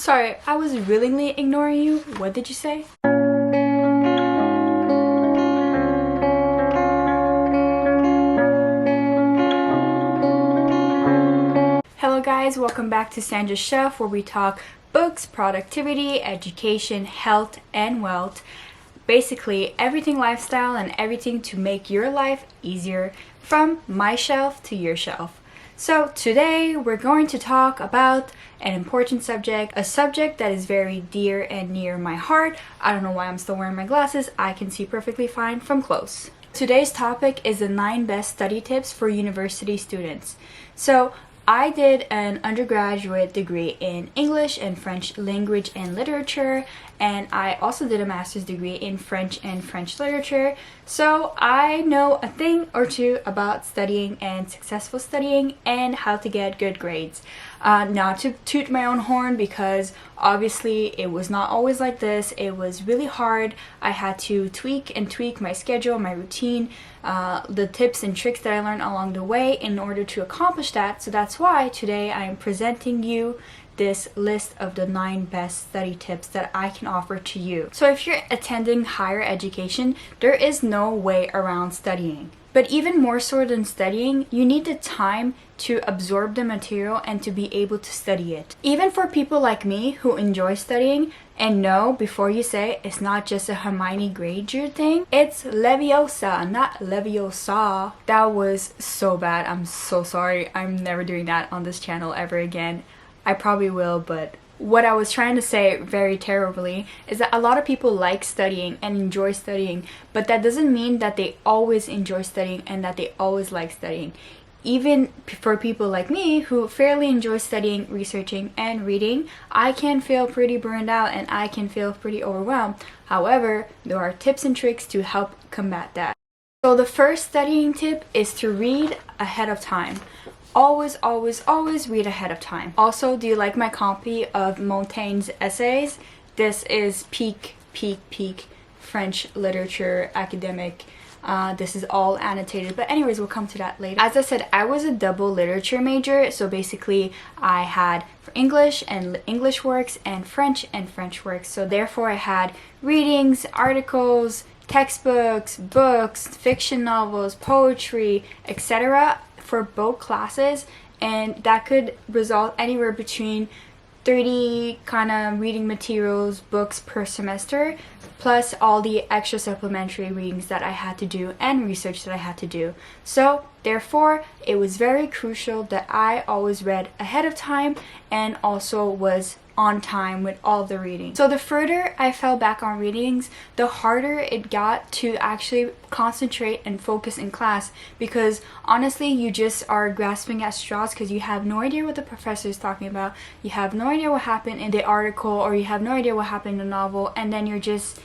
Sorry, I was willingly ignoring you. What did you say? Hello guys, welcome back to Sandra's Shelf, where we talk books, productivity, education, health, and wealth. Basically everything lifestyle and everything to make your life easier, from my shelf to your shelf. So today we're going to talk about an important subject, a subject that is very dear and near my heart. I don't know why I'm still wearing my glasses. I can see perfectly fine from close. Today's topic is the 9 best study tips for university students. So I did an undergraduate degree in English and French language and literature, and I also did a master's degree in French and French literature. So I know a thing or two about studying and successful studying and how to get good grades. Not to toot my own horn, because obviously it was not always like this. It was really hard. I had to tweak my schedule, my routine, the tips and tricks that I learned along the way in order to accomplish that. So that's why today I am presenting you this list of the 9 best study tips that I can offer to you. So if you're attending higher education, there is no way around studying. But even more so than studying, you need the time to absorb the material and to be able to study it. Even for people like me who enjoy studying, and no, before you say it's not just a Hermione Granger thing, it's Leviosa, not Leviosa. That was so bad. I'm so sorry. I'm never doing that on this channel ever again. I probably will, but what I was trying to say very terribly is that a lot of people like studying and enjoy studying, but that doesn't mean that they always enjoy studying and that they always like studying. Even for people like me who fairly enjoy studying, researching, and reading, I can feel pretty burned out and I can feel pretty overwhelmed. However, there are tips and tricks to help combat that. So the first studying tip is to read ahead of time. Always read ahead of time. Also, do you like my copy of Montaigne's essays? This is peak French literature, academic. This is all annotated, but anyways, we'll come to that later. As I said, I was a double literature major, so basically I had English and English works and French works. So therefore I had readings, articles, textbooks, books, fiction novels, poetry, etc. for both classes, and that could result anywhere between 30 kind of reading materials, books per semester, plus all the extra supplementary readings that I had to do and research that I had to do. So therefore, it was very crucial that I always read ahead of time and also was on time with all the reading. So the further I fell back on readings, the harder it got to actually concentrate and focus in class, because honestly you just are grasping at straws because you have no idea what the professor is talking about, you have no idea what happened in the article, or you have no idea what happened in the novel, and then you're just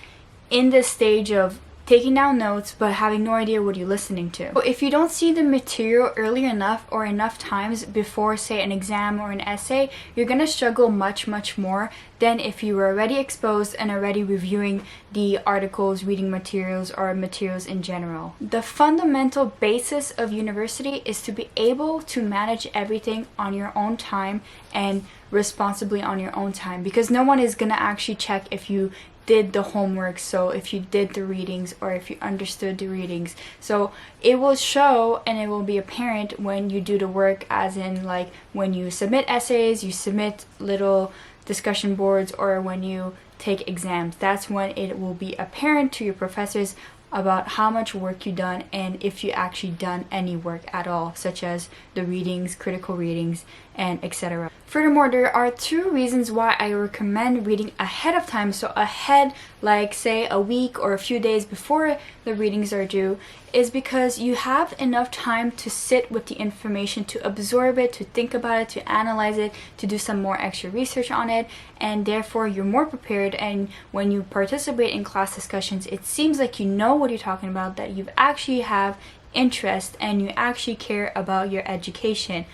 in this stage of taking down notes but having no idea what you're listening to. So if you don't see the material early enough or enough times before, say, an exam or an essay, you're gonna struggle much more than if you were already exposed and already reviewing the articles, reading materials, or materials in general. The fundamental basis of university is to be able to manage everything on your own time and responsibly on your own time, because no one is gonna actually check if you did the homework, so if you did the readings or if you understood the readings. So it will show and it will be apparent when you do the work, as in like when you submit essays, you submit little discussion boards, or when you take exams. That's when it will be apparent to your professors about how much work you've done and if you actually done any work at all, such as the readings, critical readings, and etc. Furthermore, there are 2 reasons why I recommend reading ahead of time. So ahead, like say a week or a few days before the readings are due, is because you have enough time to sit with the information, to absorb it, to think about it, to analyze it, to do some more extra research on it, and therefore you're more prepared. And when you participate in class discussions, it seems like you know what you're talking about, that you actually have interest and you actually care about your education.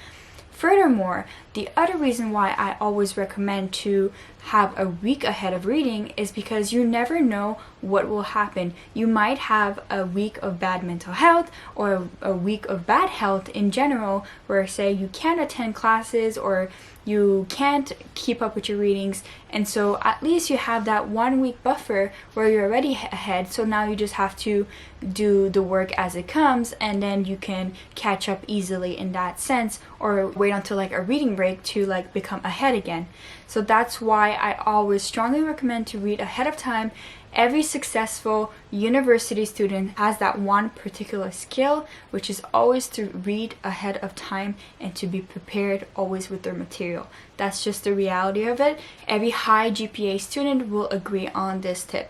Furthermore, the other reason why I always recommend to have a week ahead of reading is because you never know what will happen. You might have a week of bad mental health or a week of bad health in general, where say you can't attend classes or you can't keep up with your readings, and so at least you have that 1 week buffer where you're already ahead. So now you just have to do the work as it comes, and then you can catch up easily in that sense, or wait until like a reading break to like become ahead again. So that's why I always strongly recommend to read ahead of time. Every successful university student has that one particular skill, which is always to read ahead of time and to be prepared always with their material. That's just the reality of it. Every high GPA student will agree on this tip.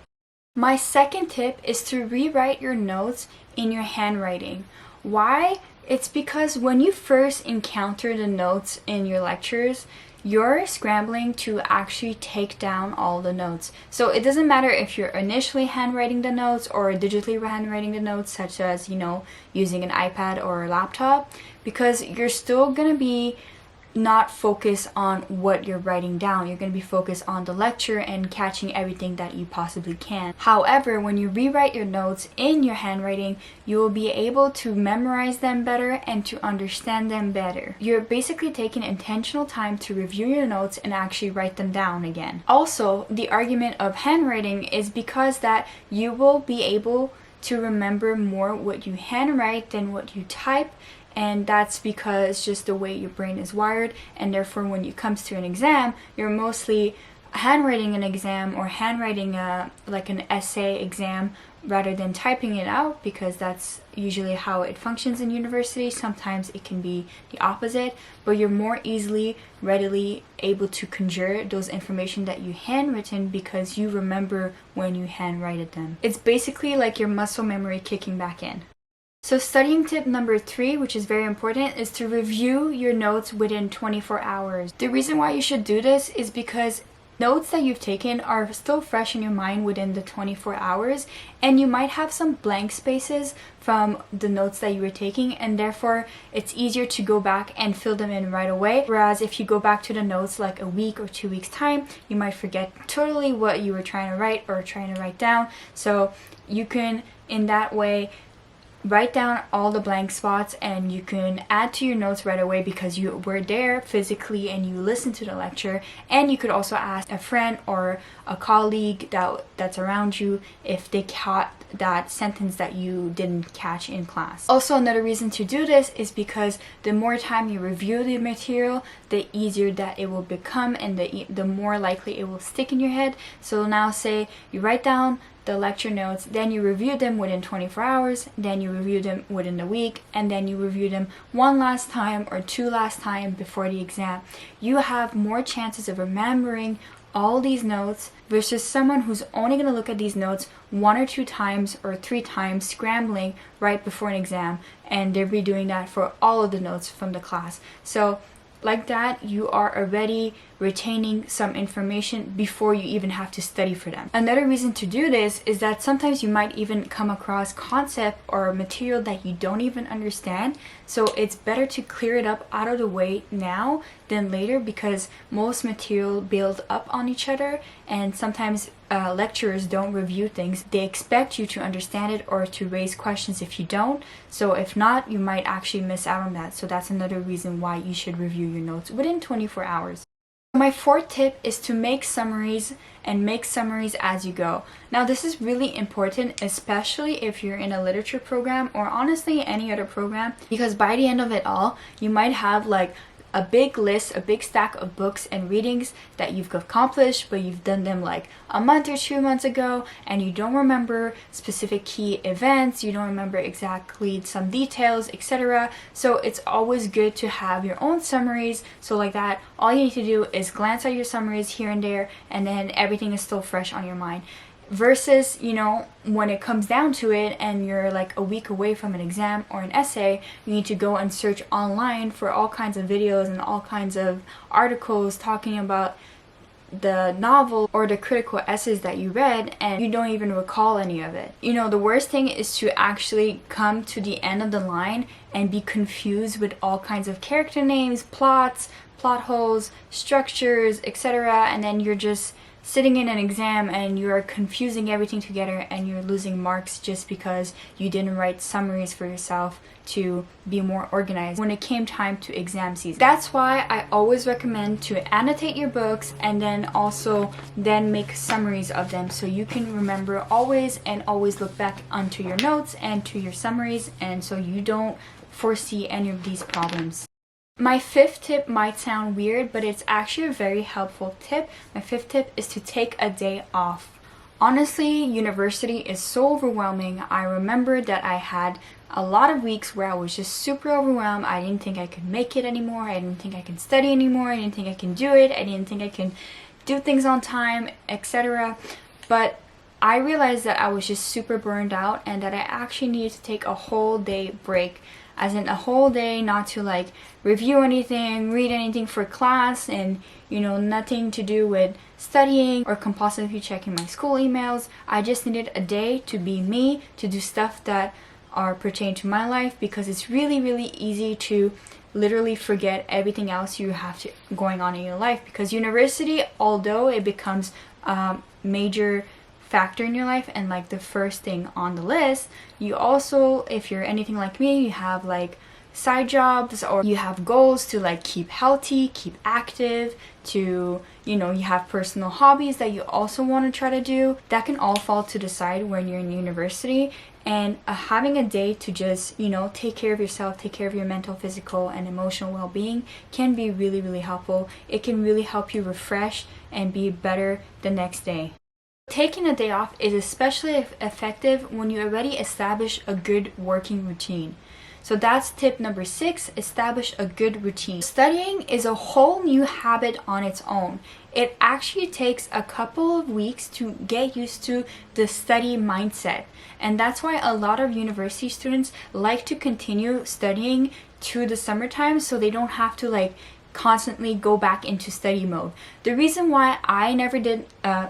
My second tip is to rewrite your notes in your handwriting. Why? It's because when you first encounter the notes in your lectures, you're scrambling to actually take down all the notes. So it doesn't matter if you're initially handwriting the notes or digitally handwriting the notes, such as, using an iPad or a laptop, because you're still gonna be not focus on what you're writing down. You're going to be focused on the lecture and catching everything that you possibly can. However, when you rewrite your notes in your handwriting, you will be able to memorize them better and to understand them better. You're basically taking intentional time to review your notes and actually write them down again. Also, the argument of handwriting is because that you will be able to remember more what you handwrite than what you type. And that's because just the way your brain is wired, and therefore when it comes to an exam, you're mostly handwriting an exam or handwriting like an essay exam rather than typing it out, because that's usually how it functions in university. Sometimes it can be the opposite, but you're more readily able to conjure those information that you handwritten because you remember when you handwrite them. It's basically like your muscle memory kicking back in. So studying tip number 3, which is very important, is to review your notes within 24 hours. The reason why you should do this is because notes that you've taken are still fresh in your mind within the 24 hours, and you might have some blank spaces from the notes that you were taking, and therefore it's easier to go back and fill them in right away. Whereas if you go back to the notes like a week or 2 weeks time, you might forget totally what you were trying to write or trying to write down. So you can, in that way, write down all the blank spots, and you can add to your notes right away because you were there physically and you listened to the lecture. And you could also ask a friend or a colleague that's around you if they caught that sentence that you didn't catch in class. Also, another reason to do this is because the more time you review the material, the easier that it will become, and the more likely it will stick in your head. So now say you write down the lecture notes, then you review them within 24 hours, then you review them within a week, and then you review them one last time or two last time before the exam. You have more chances of remembering all these notes versus someone who's only going to look at these notes 1 or 2 times or 3 times scrambling right before an exam, and they'll be doing that for all of the notes from the class. So like that, you are already retaining some information before you even have to study for them. Another reason to do this is that sometimes you might even come across concept or material that you don't even understand. So it's better to clear it up out of the way now than later, because most material build up on each other, and sometimes lecturers don't review things. They expect you to understand it or to raise questions if you don't. So if not, you might actually miss out on that. So that's another reason why you should review your notes within 24 hours. My fourth tip is to make summaries, and make summaries as you go. Now this is really important, especially if you're in a literature program or honestly any other program, because by the end of it all, you might have like a big list, a big stack of books and readings that you've accomplished, but you've done them like a month or 2 months ago, and you don't remember specific key events, you don't remember exactly some details, etc. So it's always good to have your own summaries. So like that, all you need to do is glance at your summaries here and there, and then everything is still fresh on your mind. Versus, when it comes down to it and you're like a week away from an exam or an essay, you need to go and search online for all kinds of videos and all kinds of articles talking about the novel or the critical essays that you read and you don't even recall any of it. You know, the worst thing is to actually come to the end of the line and be confused with all kinds of character names, plots, plot holes, structures, etc. And then you're just sitting in an exam and you're confusing everything together and you're losing marks just because you didn't write summaries for yourself to be more organized when it came time to exam season. That's why I always recommend to annotate your books and then also make summaries of them so you can remember always and always look back onto your notes and to your summaries, and so you don't foresee any of these problems. My fifth tip might sound weird, but it's actually a very helpful tip. My fifth tip is to take a day off. Honestly, university is so overwhelming. I remember that I had a lot of weeks where I was just super overwhelmed. I didn't think I could make it anymore. I didn't think I can study anymore. I didn't think I can do it. I didn't think I can do things on time, etc. But I realized that I was just super burned out and that I actually needed to take a whole day break. As in a whole day, not to like review anything, read anything for class, and nothing to do with studying or compulsively checking my school emails. I just needed a day to be me, to do stuff that are pertain to my life, because it's really, really easy to literally forget everything else you have going on in your life, because university, although it becomes a major factor in your life and like the first thing on the list, you also, if you're anything like me, you have like side jobs or you have goals to like keep healthy, keep active, to you have personal hobbies that you also want to try to do. That can all fall to the side when you're in university, and having a day to just take care of yourself, take care of your mental, physical and emotional well-being can be really, really helpful. It can really help you refresh and be better the next day. Taking a day off is especially effective when you already establish a good working routine. So that's tip number 6, establish a good routine. Studying is a whole new habit on its own. It actually takes a couple of weeks to get used to the study mindset. And that's why a lot of university students like to continue studying to the summertime so they don't have to like constantly go back into study mode. The reason why I never did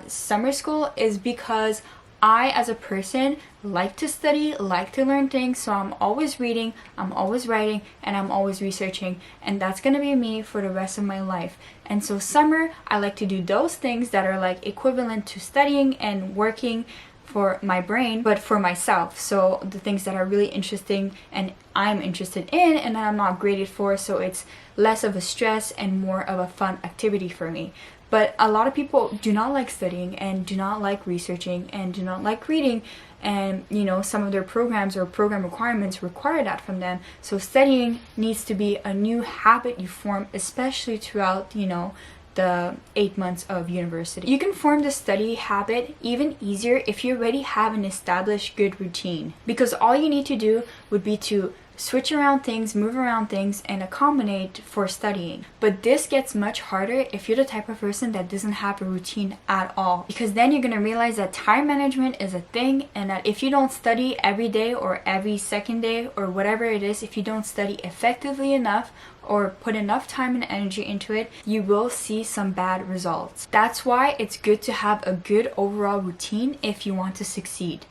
summer school is because I, as a person, like to study, like to learn things, so I'm always reading, I'm always writing, and I'm always researching, and that's gonna be me for the rest of my life. And so summer, I like to do those things that are like equivalent to studying and working for my brain, but for myself. So the things that are really interesting and I'm interested in and that I'm not graded for, so it's less of a stress and more of a fun activity for me. But a lot of people do not like studying and do not like researching and do not like reading, and some of their programs or program requirements require that from them. So studying needs to be a new habit you form, especially throughout the 8 months of university. You can form the study habit even easier if you already have an established good routine, because all you need to do would be to switch around things, move around things, and accommodate for studying. But this gets much harder if you're the type of person that doesn't have a routine at all, because then you're going to realize that time management is a thing, and that if you don't study every day or every second day or whatever it is, if you don't study effectively enough or put enough time and energy into it, you will see some bad results. That's why it's good to have a good overall routine if you want to succeed.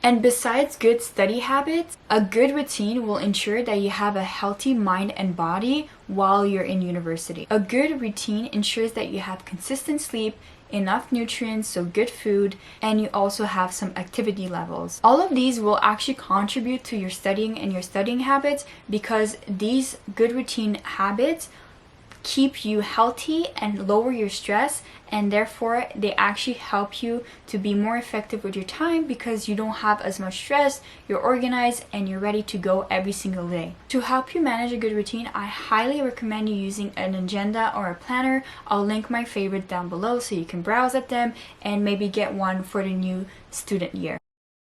And besides good study habits, a good routine will ensure that you have a healthy mind and body while you're in university. A good routine ensures that you have consistent sleep, enough nutrients, so good food, and you also have some activity levels. All of these will actually contribute to your studying and your studying habits, because these good routine habits keep you healthy and lower your stress, and therefore they actually help you to be more effective with your time because you don't have as much stress, you're organized, and you're ready to go every single day. To help you manage a good routine, I highly recommend you using an agenda or a planner. I'll link my favorite down below so you can browse at them and maybe get one for the new student year.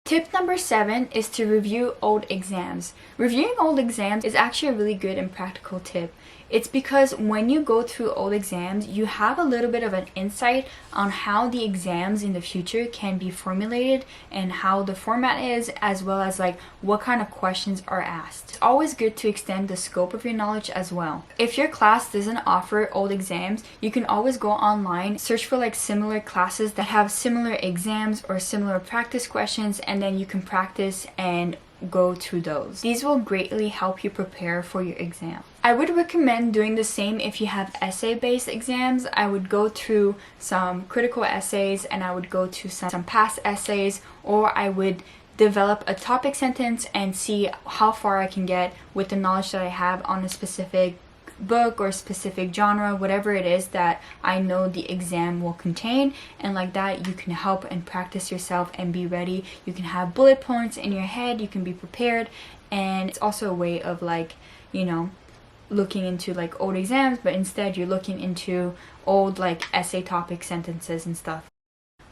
Tip number 7 is to review old exams. Reviewing old exams is actually a really good and practical tip. It's because when you go through old exams, you have a little bit of an insight on how the exams in the future can be formulated and how the format is, as well as like what kind of questions are asked. It's always good to extend the scope of your knowledge as well. If your class doesn't offer old exams, you can always go online, search for like similar classes that have similar exams or similar practice questions, and then you can practice and go through those. These will greatly help you prepare for your exam. I would recommend doing the same if you have essay-based exams. I would go through some critical essays and I would go to some past essays, or I would develop a topic sentence and see how far I can get with the knowledge that I have on a specific book or specific genre, whatever it is that I know the exam will contain, and like that you can help and practice yourself and be ready. You can have bullet points in your head, you can be prepared, and it's also a way of like, you know, looking into like old exams, but instead you're looking into old like essay topic sentences and stuff.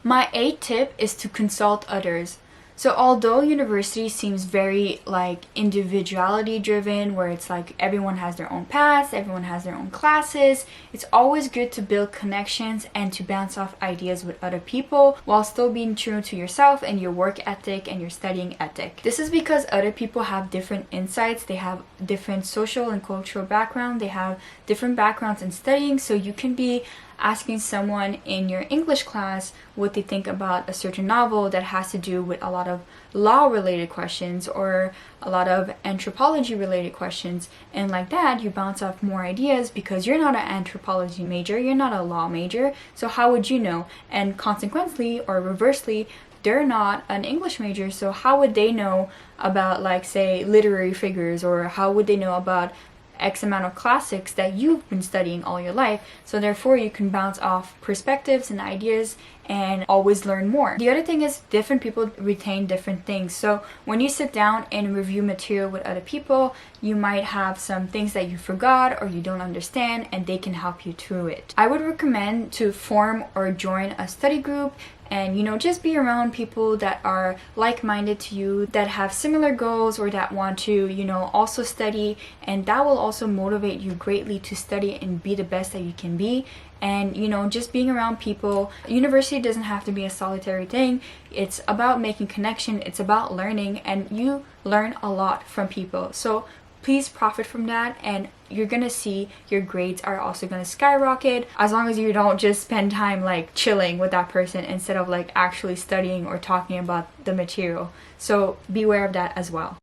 My 8th tip is to consult others. So although university seems very like individuality driven, where it's like everyone has their own paths, everyone has their own classes, it's always good to build connections and to bounce off ideas with other people while still being true to yourself and your work ethic and your studying ethic. This is because other people have different insights, they have different social and cultural background, they have different backgrounds in studying, so you can be asking someone in your English class what they think about a certain novel that has to do with a lot of law related questions or a lot of anthropology related questions, and like that you bounce off more ideas because you're not an anthropology major, you're not a law major, so how would you know? And consequently or reversely, they're not an English major, so how would they know about like say literary figures, or how would they know about X amount of classics that you've been studying all your life? So therefore you can bounce off perspectives and ideas and always learn more. The other thing is different people retain different things. So when you sit down and review material with other people, you might have some things that you forgot or you don't understand, and they can help you through it. I would recommend to form or join a study group and, you know, just be around people that are like-minded to you, that have similar goals, or that want to, you know, also study, and that will also motivate you greatly to study and be the best that you can be. And, you know, just being around people. University doesn't have to be a solitary thing. It's about making connection, it's about learning, and you learn a lot from people. So please profit from that, and you're gonna see your grades are also gonna skyrocket as long as you don't just spend time like chilling with that person instead of like actually studying or talking about the material. So beware of that as well.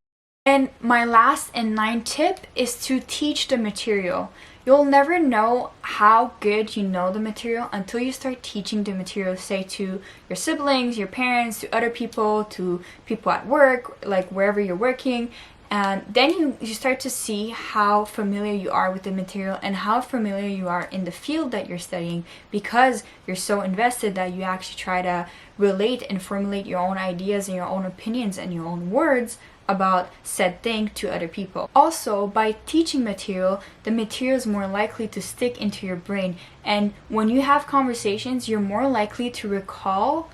And my last and 9th tip is to teach the material. You'll never know how good you know the material until you start teaching the material, say to your siblings, your parents, to other people, to people at work, like wherever you're working. And then you start to see how familiar you are with the material and how familiar you are in the field that you're studying, because you're so invested that you actually try to relate and formulate your own ideas and your own opinions and your own words about said thing to other people. Also, by teaching material, the material is more likely to stick into your brain, and when you have conversations, you're more likely to recall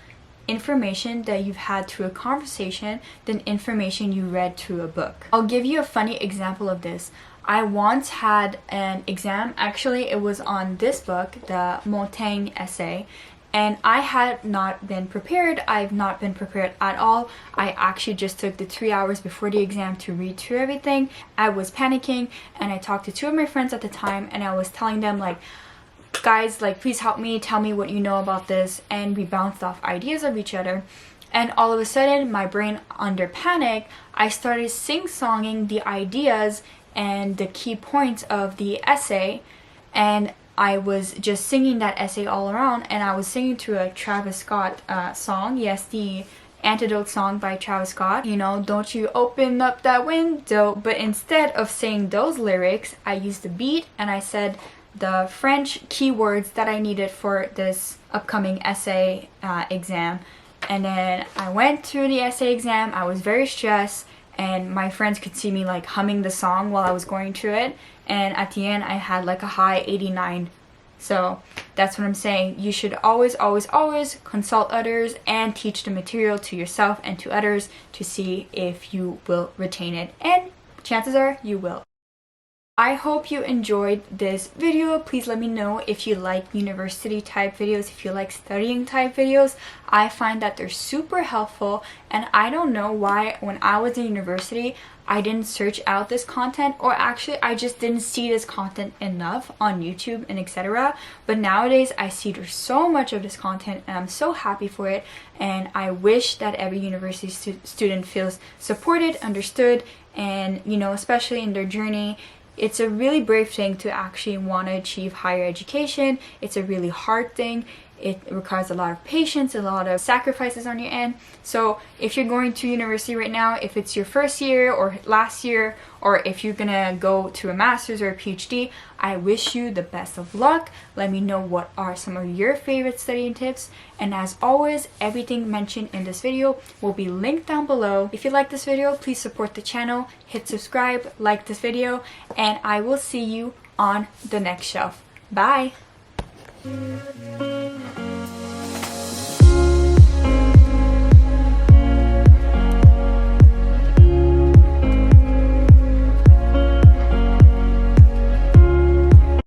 information that you've had through a conversation than information you read through a book. I'll give you a funny example of this. I once had an exam, actually it was on this book, the Montaigne essay, and I had not been prepared. I've not been prepared at all. I actually just took the 3 hours before the exam to read through everything. I was panicking, and I talked to 2 of my friends at the time, and I was telling them like, guys, like, please help me, tell me what you know about this, and we bounced off ideas of each other. And all of a sudden, my brain, under panic, I started sing-songing the ideas and the key points of the essay, and I was just singing that essay all around, and I was singing to a Travis Scott song, yes, the Antidote song by Travis Scott, you know, don't you open up that window. But instead of saying those lyrics, I used the beat and I said the French keywords that I needed for this upcoming essay exam. And then I went through the essay exam. I was very stressed, and my friends could see me like humming the song while I was going through it, and at the end I had like a high 89 So that's what I'm saying. You should always, always, always consult others and teach the material to yourself and to others to see if you will retain it. And chances are you will. I hope you enjoyed this video. Please let me know if you like university type videos, if you like studying type videos. I find that they're super helpful, and I don't know why when I was in university I didn't search out this content, or actually I just didn't see this content enough on YouTube and etc. But nowadays I see there's so much of this content and I'm so happy for it, and I wish that every university student feels supported, understood, and you know, especially in their journey. It's a really brave thing to actually want to achieve higher education. It's a really hard thing. It requires a lot of patience, a lot of sacrifices on your end. So if you're going to university right now, if it's your first year or last year, or if you're gonna go to a master's or a PhD, I wish you the best of luck. Let me know what are some of your favorite studying tips. And as always, everything mentioned in this video will be linked down below. If you like this video, please support the channel, hit subscribe, like this video, and I will see you on the next shelf. Bye!